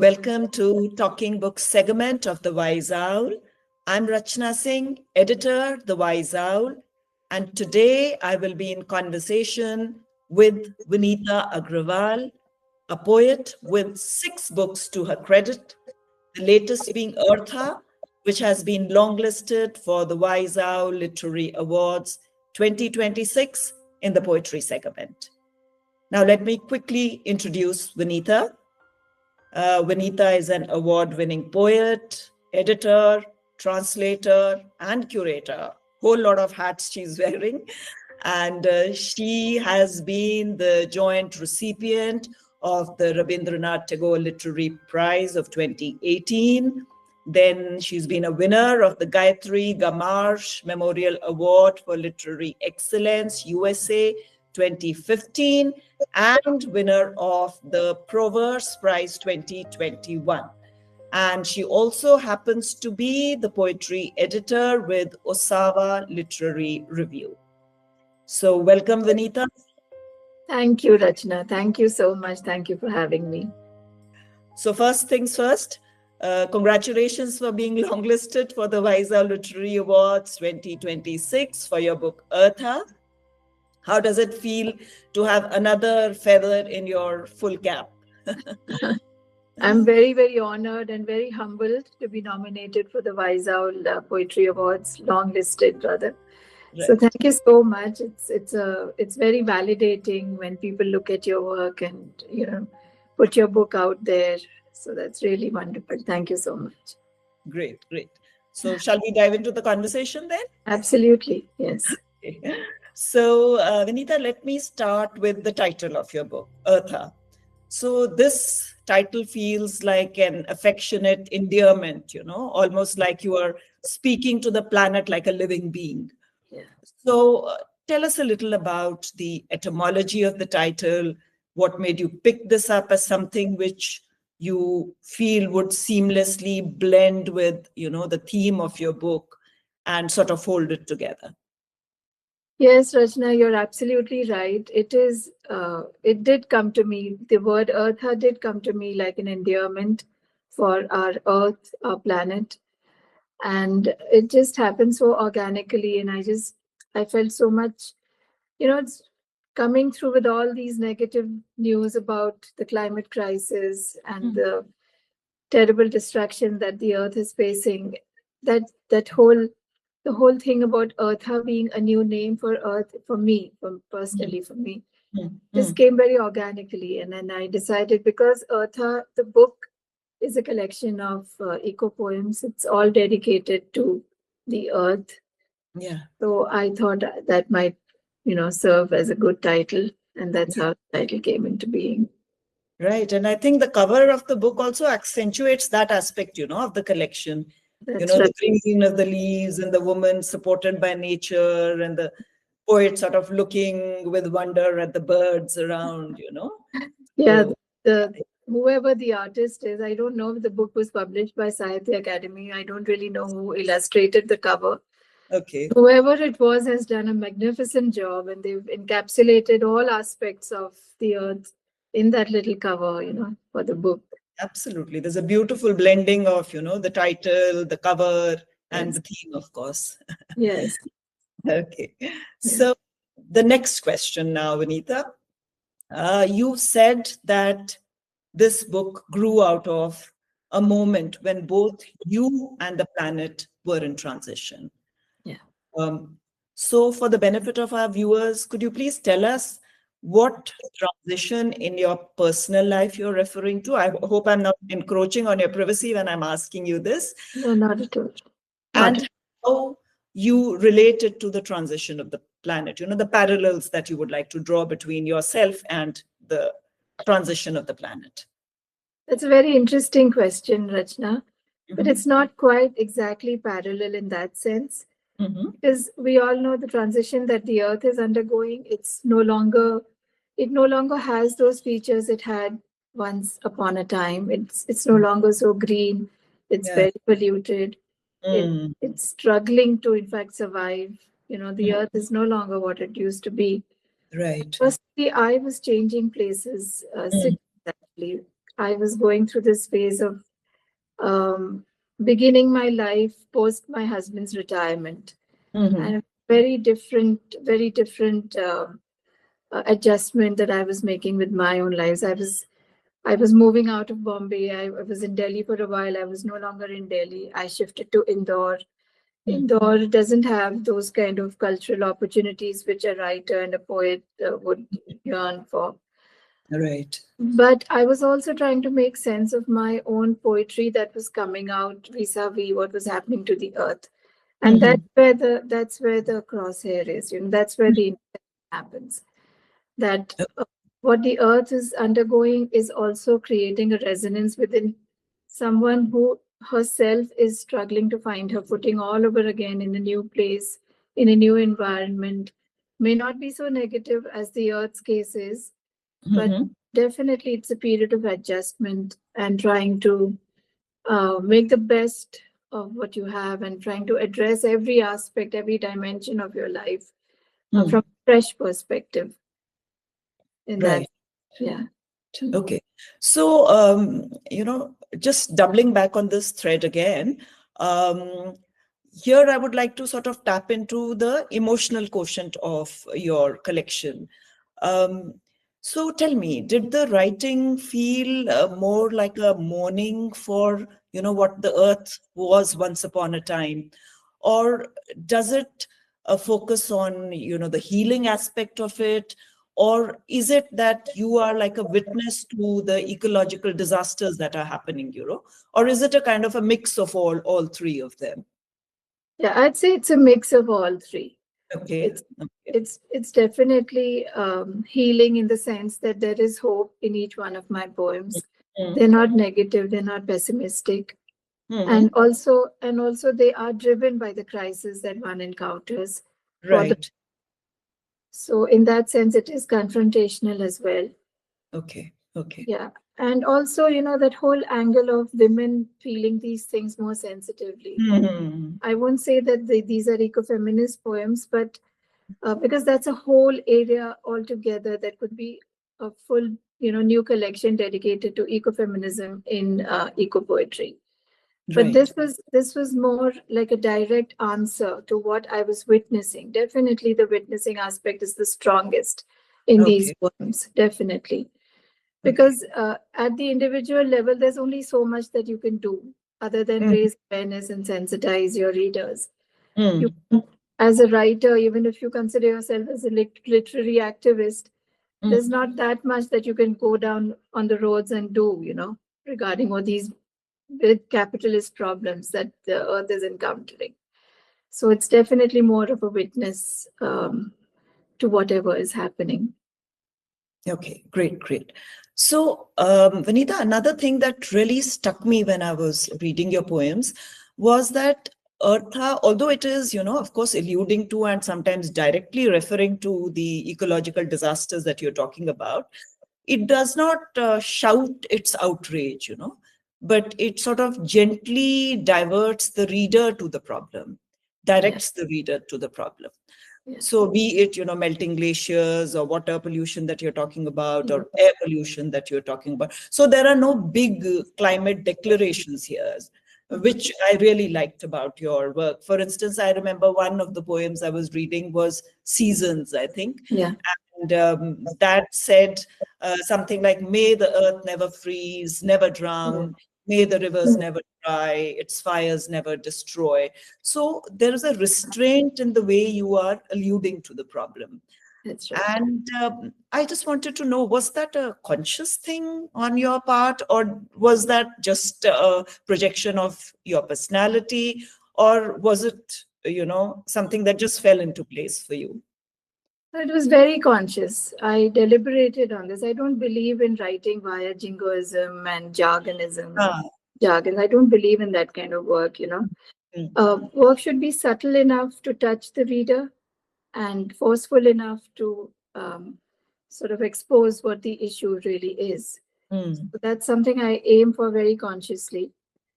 welcome to Talking Books segment of The Wise Owl. I'm Rachna Singh, editor, The Wise Owl, and today I will be in conversation with Vinita Agrawal, a poet with 6 books to her credit, the latest being Eartha, which has been longlisted for the Wise Owl Literary Awards 2026 in the poetry segment. Now let me quickly introduce Vinita. Vinita is an award-winning poet, editor, translator, and curator. Whole lot of hats she's wearing. And she has been the joint recipient of the Rabindranath Tagore Literary Prize of 2018. Then she's been a winner of the Gayatri Gamarsh Memorial Award for Literary Excellence, USA 2015, and winner of the Proverse Prize 2021. And she also happens to be the poetry editor with Osawa Literary Review. So welcome, Vinita. Thank you, Rachna. Thank you so much. Thank you for having me. So first things first, congratulations for being longlisted for the Wise Owl Literary Awards 2026 for your book, Eartha. How does it feel to have another feather in your full cap? I'm very, very honored and very humbled to be nominated for the Wise Owl Poetry Awards, longlisted rather. Right. So thank you so much. It's very validating when people look at your work and put your book out there. So that's really wonderful. Thank you so much. Great. So shall we dive into the conversation then? Absolutely, yes. Okay. So, Vinita, let me start with the title of your book, Eartha. So this title feels like an affectionate endearment, almost like you are speaking to the planet like a living being. Yeah. So tell us a little about the etymology of the title. What made you pick this up as something which you feel would seamlessly blend with, the theme of your book and sort of hold it together? Yes, Rachna, you're absolutely right. It did come to me, the word Eartha did come to me like an endearment for our Earth, our planet. And it just happened so organically. And I felt so much, it's coming through with all these negative news about the climate crisis and the terrible destruction that the Earth is facing. The whole thing about Eartha being a new name for Earth, for me, just came very organically. And then I decided, because Eartha, the book, is a collection of eco poems. It's all dedicated to the Earth. Yeah. So I thought that might, serve as a good title. And that's how the title came into being. Right. And I think the cover of the book also accentuates that aspect, of the collection. That's right. The green of the leaves and the woman supported by nature and the poet sort of looking with wonder at the birds around, Yeah, whoever the artist is, I don't know if the book was published by Sahitya Academy. I don't really know who illustrated the cover. Okay. Whoever it was has done a magnificent job, and they've encapsulated all aspects of the Earth in that little cover, for the book. Absolutely. There's a beautiful blending of, the title, the cover, and the theme, of course. Yes. Okay. So the next question now, Vinita. You said that this book grew out of a moment when both you and the planet were in transition. Yeah. So for the benefit of our viewers, could you please tell us what transition in your personal life you're referring to? I hope I'm not encroaching on your privacy when I'm asking you this. No, not at all. And how you relate it to the transition of the planet, the parallels that you would like to draw between yourself and the transition of the planet. That's a very interesting question, Rachna. But it's not quite exactly parallel in that sense. Because we all know the transition that the Earth is undergoing. It no longer has those features it had once upon a time. It's no longer so green. It's very polluted. It's struggling to, in fact, survive. The Earth is no longer what it used to be. Right. Firstly, I was changing places, actually. I was going through this phase of um, beginning my life post my husband's retirement, Mm-hmm. and very different adjustment that I was making with my own lives. I was moving out of Bombay. I was in Delhi for a while. I was no longer in Delhi. I shifted to Indore. Indore doesn't have those kind of cultural opportunities which a writer and a poet would yearn for. Right. But I was also trying to make sense of my own poetry that was coming out vis-a-vis what was happening to the earth. And Mm-hmm. that's where the crosshair is. That's where the intersection happens. That what the earth is undergoing is also creating a resonance within someone who herself is struggling to find her footing all over again in a new place, in a new environment. May not be so negative as the earth's case is, but Mm-hmm. definitely it's a period of adjustment and trying to make the best of what you have and trying to address every aspect, every dimension of your life from a fresh perspective in that. Right. Yeah. Okay. So, just doubling back on this thread again, um, here I would like to sort of tap into the emotional quotient of your collection. Um, so tell me, did the writing feel more like a mourning for, what the earth was once upon a time? Or does it focus on, the healing aspect of it? Or is it that you are like a witness to the ecological disasters that are happening, Or is it a kind of a mix of all three of them? Yeah, I'd say it's a mix of all three. Okay. It's Okay. it's definitely healing in the sense that there is hope in each one of my poems. Mm. They're not negative, they're not pessimistic. Mhm. And also they are driven by the crisis that one encounters for the Right. so in that sense it is confrontational as well. Okay. Okay. Yeah. And also, that whole angle of women feeling these things more sensitively. Mhm. I won't say that these are ecofeminist poems, but because that's a whole area altogether that could be a full, new collection dedicated to ecofeminism in eco poetry. But Right. this was more like a direct answer to what I was witnessing. Definitely, the witnessing aspect is the strongest in these Okay. poems. Definitely, Okay. because at the individual level, there's only so much that you can do other than Mm. raise awareness and sensitize your readers. You, Mm. as a writer, even if you consider yourself as a literary activist, Mm. there's not that much that you can go down on the roads and do, regarding all these big capitalist problems that the earth is encountering. So it's definitely more of a witness to whatever is happening. Okay, great, great. So, Vanita, another thing that really stuck me when I was reading your poems was that Eartha, although it is, of course, alluding to and sometimes directly referring to the ecological disasters that you're talking about, it does not shout its outrage, but it sort of gently diverts the reader to the problem, Yeah, directs the reader to the problem. yeah, So be it, melting glaciers or water pollution that you're talking about yeah, or air pollution that you're talking about. So there are no big climate declarations here, which I really liked about your work. For instance, I remember one of the poems I was reading was Seasons, I think. yeah, And that said something like, may the earth never freeze, never yeah. drown, may the rivers never dry, its fires never destroy. So there is a restraint in the way you are alluding to the problem. That's right. And I just wanted to know, was that a conscious thing on your part, or was that just a projection of your personality, or was it, something that just fell into place for you? It was very conscious. I deliberated on this. I don't believe in writing via jingoism and jargonism. Ah, Jargon. I don't believe in that kind of work. mm, Work should be subtle enough to touch the reader and forceful enough to sort of expose what the issue really is. mm, So that's something I aim for very consciously.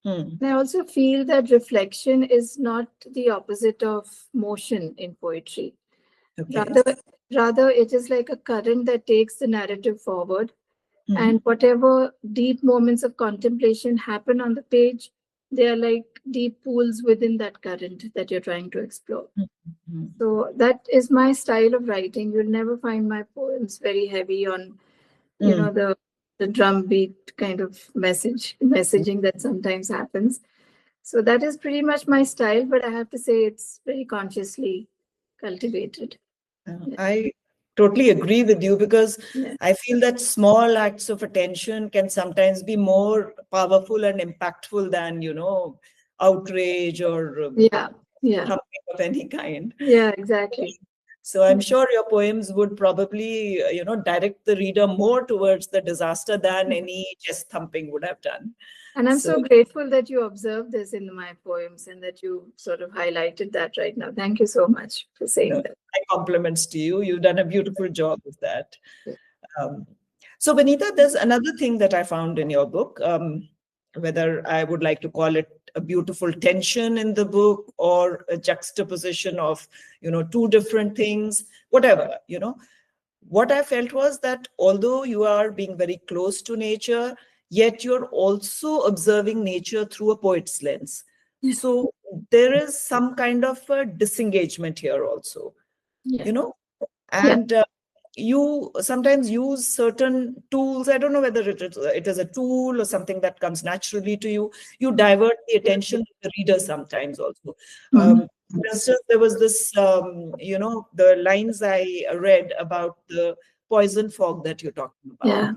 mm. And I also feel that reflection is not the opposite of motion in poetry. Okay. Rather, rather it is like a current that takes the narrative forward And whatever deep moments of contemplation happen on the page, they are like deep pools within that current that you're trying to explore. So that is my style of writing. You'll never find my poems very heavy on, the drum beat kind of messaging that sometimes happens. So that is pretty much my style, but I have to say it's very consciously cultivated. I totally agree with you, because Yeah. I feel that small acts of attention can sometimes be more powerful and impactful than, outrage or Yeah. Yeah. something of any kind. Yeah, exactly. So I'm sure your poems would probably, direct the reader more towards the disaster than any chest thumping would have done. And I'm So so grateful that you observed this in my poems and that you sort of highlighted that right now. Thank you so much for saying that. my compliments to you. You've done a beautiful job of that. Um, so, Vinita, there's another thing that I found in your book, whether I would like to call it a beautiful tension in the book or a juxtaposition of, two different things, whatever, What I felt was that although you are being very close to nature, yet you're also observing nature through a poet's lens. Yeah. So there is some kind of a disengagement here also, Yeah. Yeah. and you sometimes use certain tools. I don't know whether it is a tool or something that comes naturally to you. You divert the attention of the reader sometimes also. Mhm. For instance, there was this, the lines I read about the poison fog that you're talking about. Yeah.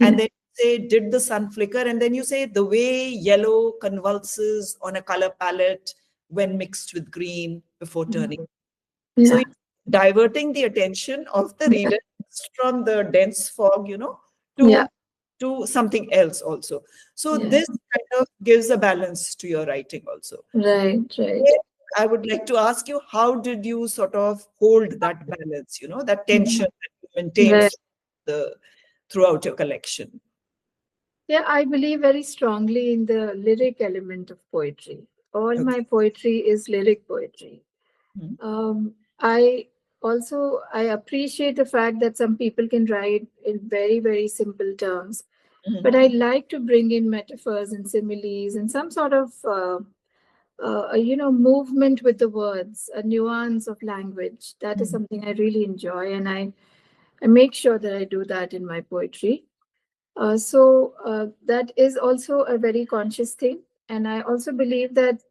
And then you say, did the sun flicker? And then you say, the way yellow convulses on a color palette when mixed with green before turning. So Yeah. it's diverting the attention of the reader from the dense fog, Yeah. to something else also. So Yeah. this kind of gives a balance to your writing also. Right. Right. I would like to ask you, how did you sort of hold that balance, that tension that you maintained Right. throughout your collection? Yeah, I believe very strongly in the lyric element of poetry. All Okay. my poetry is lyric poetry. Mhm. I also I appreciate the fact that some people can write in very, very simple terms, but I like to bring in metaphors and similes and some sort of movement with the words, a nuance of language. That is something I really enjoy, and I make sure that I do that in my poetry. So that is also a very conscious thing. And I also believe that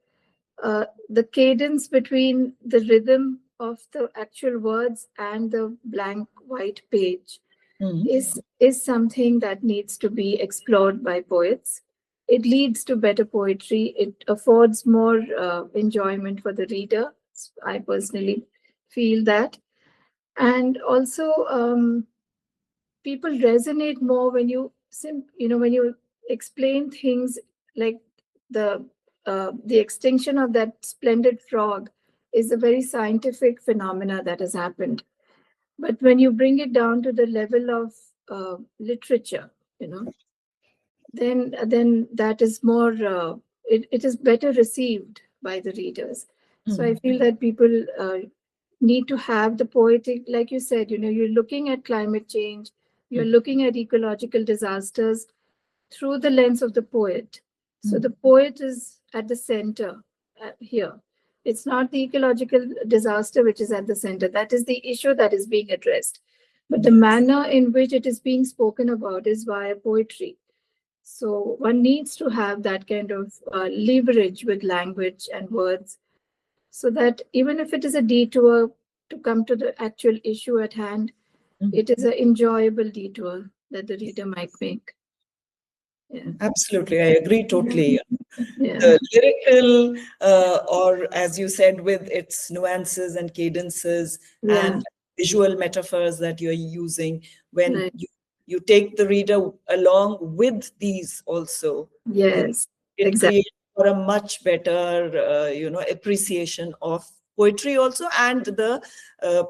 the cadence between the rhythm of the actual words and the blank white page is something that needs to be explored by poets. It leads to better poetry. It affords more enjoyment for the reader. I personally feel that. And also, people resonate more when when you explain things like the extinction of that splendid frog is a very scientific phenomena that has happened, but when you bring it down to the level of literature, then that is more it is better received by the readers. So I feel that people need to have the poetic, like you said, you're looking at climate change, you're looking at ecological disasters through the lens of the poet. So the poet is at the center here. It's not the ecological disaster which is at the center. That is the issue that is being addressed. But the manner in which it is being spoken about is via poetry. So one needs to have that kind of leverage with language and words, so that even if it is a detour to come to the actual issue at hand, it is an enjoyable detour that the reader might make. Yeah. Absolutely, I agree totally. Yeah. The lyrical, or as you said, with its nuances and cadences Yeah. and visual metaphors that you're using, when Right. you take the reader along with these also, Yes. it Exactly. creates for a much better, appreciation of poetry also, and the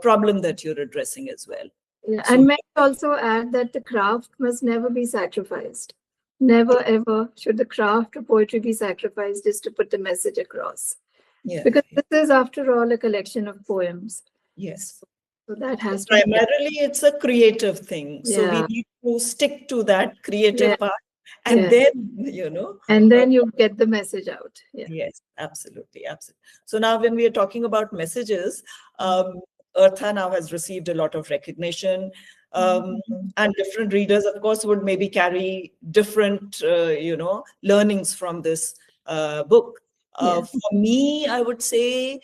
problem that you're addressing as well. Yeah. So And may I also add that the craft must never be sacrificed. Never ever should the craft of poetry be sacrificed just to put the message across. yeah, Because this is, after all, a collection of poems. yes, So that has to be kept. Primarily, it's a creative thing. So we Yeah, need to stick to that yeah, creative part. And yeah. then, And uh, then you get the message out. Yeah. yes, absolutely, absolutely. So now, when we are talking about messages, Mm. Eartha now has received a lot of recognition, um, Mhm. and different readers, of course, would maybe carry different, learnings from this book. Yeah. For me, I would say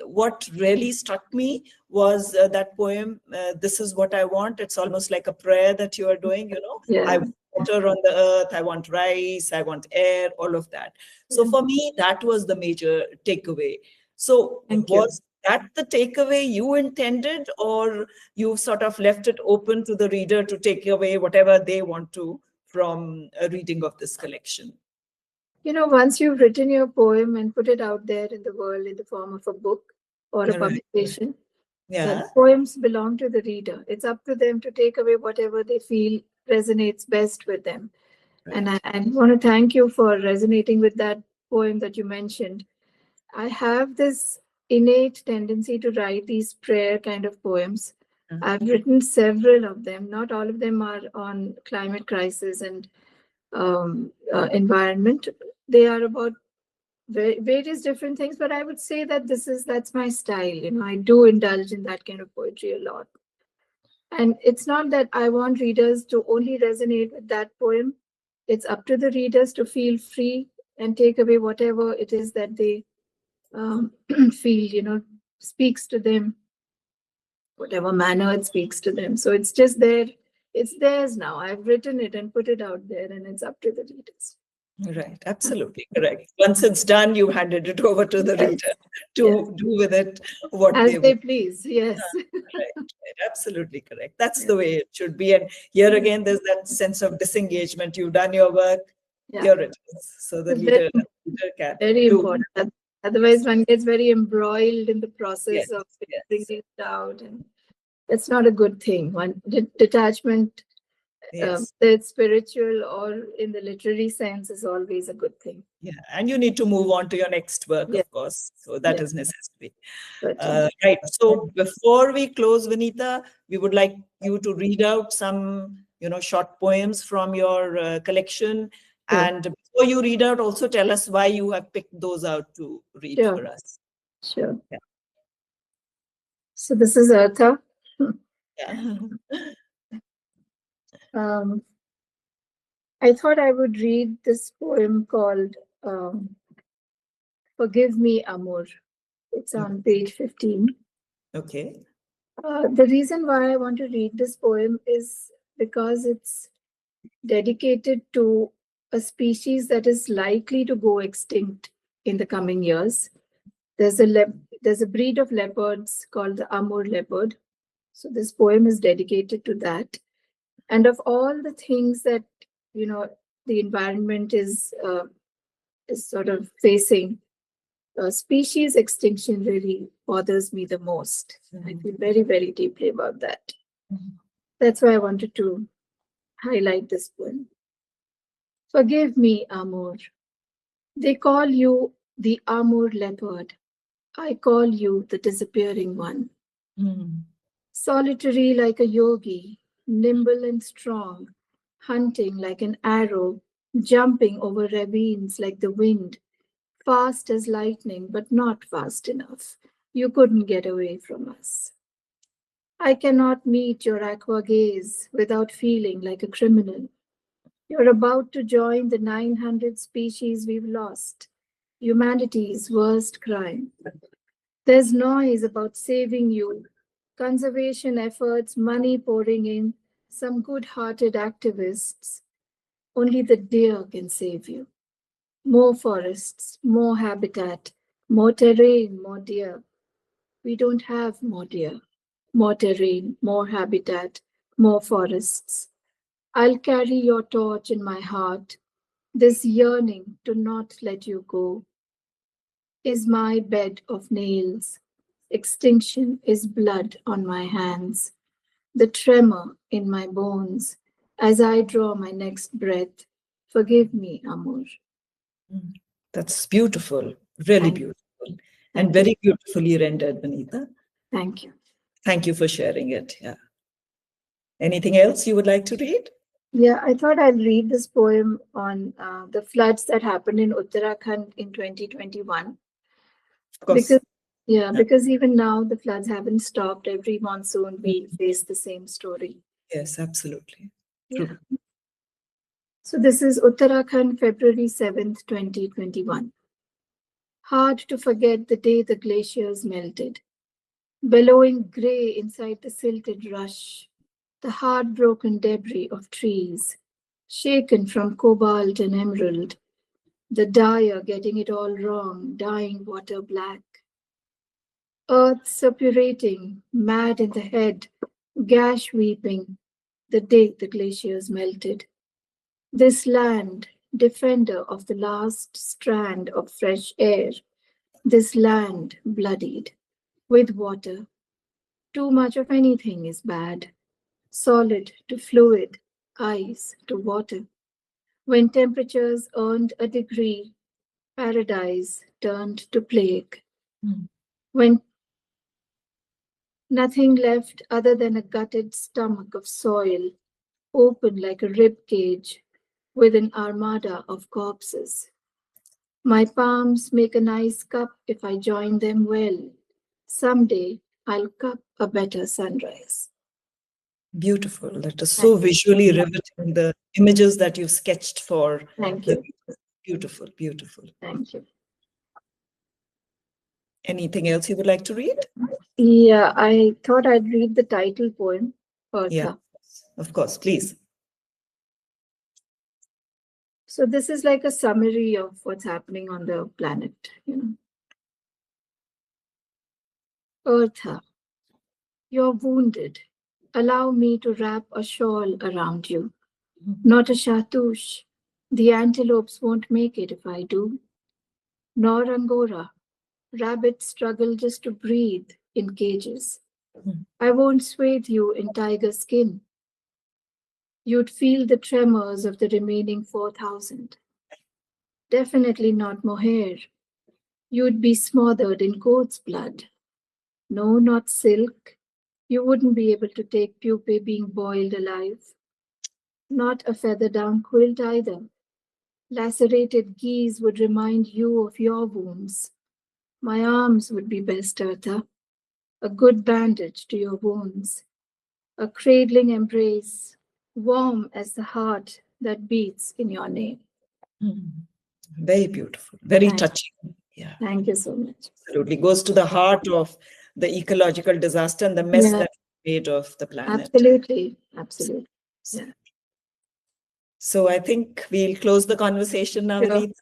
what really struck me was that poem, "This is what I want." It's almost like a prayer that you are doing. I Yeah. want water on the earth, I want rice, I want air, all of that. So Yeah. for me, that was the major takeaway. So Thank you. was that the takeaway you intended, or you sort of left it open to the reader to take away whatever they want to from a reading of this collection? Once you've written your poem and put it out there in the world in the form of a book or a Right. publication, Yeah. the poems belong to the reader. It's up to them to take away whatever they feel resonates best with them. And Right. I want to thank you for resonating with that poem that you mentioned. I have this innate tendency to write these prayer kind of poems. Mhm. I've written several of them. Not all of them are on climate crisis and environment. They are about various different things, but I would say that that's my style. I do indulge in that kind of poetry a lot. And it's not that I want readers to only resonate with that poem. It's up to the readers to feel free and take away whatever it is that they feel, speaks to them, whatever manner it speaks to them. So it's just there. It's theirs now. I've written it and put it out there, and it's up to the readers. Right, absolutely correct. Once it's done, you handed it over to the Yes, reader yes. to do with it what As they they want. please. Yes. Right, right, absolutely correct. That's Yeah. the way it should be. And here again, there's that sense of disengagement. You've done your work, Yeah. here it is. So the It's very, reader can very do. important. Otherwise, Yes, one gets very embroiled in the yes, process of figuring yes, it out, and it's not a good thing. One detachment, yes. whether it's spiritual or in the literary sense, is always a good thing. Yeah, and you need to move on to your next work, Yeah, of course. So that yeah, is necessary. certainly. Right. So before we close, Vinita, we would like you to read out some, short poems from your collection. Sure, And before you read out, also tell us why you have picked those out to read sure, for us. sure. Yeah. So this is Eartha. Yeah. Um, I thought I would read this poem called "Forgive Me, Amor." It's on page 15. Okay. The reason why I want to read this poem is because it's dedicated to a species that is likely to go extinct in the coming years. There's a breed of leopards called the Amur leopard. So this poem is dedicated to that. And of all the things that you know the environment is sort of facing, species extinction really bothers me the most. I feel very, very deeply about that. Mhm. That's why I wanted to highlight this poem. Forgive me, Amur. They call you the Amur leopard. I call you the disappearing one. Mhm. Solitary like a yogi, nimble and strong, hunting like an arrow, jumping over ravines like the wind, fast as lightning, but not fast enough. You couldn't get away from us. I cannot meet your aqua gaze without feeling like a criminal. You're about to join the 900 species we've lost, humanity's worst crime. There's noise about saving you, conservation efforts, money pouring in, some good hearted activists. Only the deer can save you. More forests, more habitat, more terrain, more deer. We don't have more deer, more terrain, more habitat, more forests. I'll carry your torch in my heart. This yearning to not let you go is my bed of nails. Extinction is blood on my hands, the tremor in my bones as I draw my next breath. Forgive me, Amor. Mhm. That's beautiful, really Thank, beautiful, and thank you. very beautifully rendered, Vinita. Thank you. Thank you for sharing it. Yeah. Anything else you would like to read? Yeah, I thought I'd read this poem on the floods that happened in Uttarakhand in 2021. Of course. Because even now the floods haven't stopped. Every monsoon we face the same story. Yes, absolutely. Yeah. True. So this is Uttarakhand, February 7th, 2021. Hard to forget the day the glaciers melted, bellowing grey inside the silted rush, the heartbroken debris of trees, shaken from cobalt and emerald, the dyer getting it all wrong, dyeing water black. Earth suppurating, mad in the head, gash weeping, the day the glaciers melted. This land, defender of the last strand of fresh air, this land bloodied, with water. Too much of anything is bad. Solid to fluid, ice to water. When temperatures earned a degree, paradise turned to plague. When nothing left other than a gutted stomach of soil, open like a rib cage with an armada of corpses. My palms make a nice cup if I join them well. Someday I'll cup a better sunrise. Beautiful. That is so visually riveting. The images that you've sketched for. Thank you. Beautiful, beautiful. Thank you. Anything else you would like to read? Yeah, I thought I'd read the title poem, Eartha. Yeah, of course, please. So this is like a summary of what's happening on the planet, Eartha, you're wounded. Allow me to wrap a shawl around you. Not a chatouche. The antelopes won't make it if I do. Nor angora. Rabbits struggle just to breathe in cages. I won't swathe you in tiger skin. You'd feel the tremors of the remaining 4,000. Definitely not mohair. You'd be smothered in goat's blood. No, not silk. You wouldn't be able to take pupae being boiled alive. Not a feather down quilt either. Lacerated geese would remind you of your wounds. My arms would be best, Eartha. A good bandage to your wounds. A cradling embrace, warm as the heart that beats in your name. Very beautiful, very touching. Yeah. Thank you so much. Absolutely. Goes to the heart of the ecological disaster and the mess that's made of the planet. Absolutely. Absolutely. Yeah. So I think we'll close the conversation now, Vinita.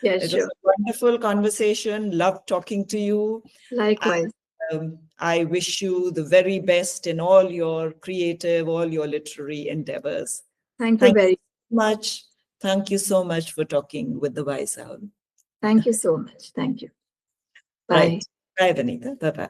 Yes, it was a wonderful conversation. Loved talking to you. Likewise. And, I wish you the very best in all your creative, all your literary endeavors. Thank you very much. Thank you so much for talking with the Wise Owl. Thank you so much. Thank you. Bye. Right. Bye, Vinita. Bye-bye.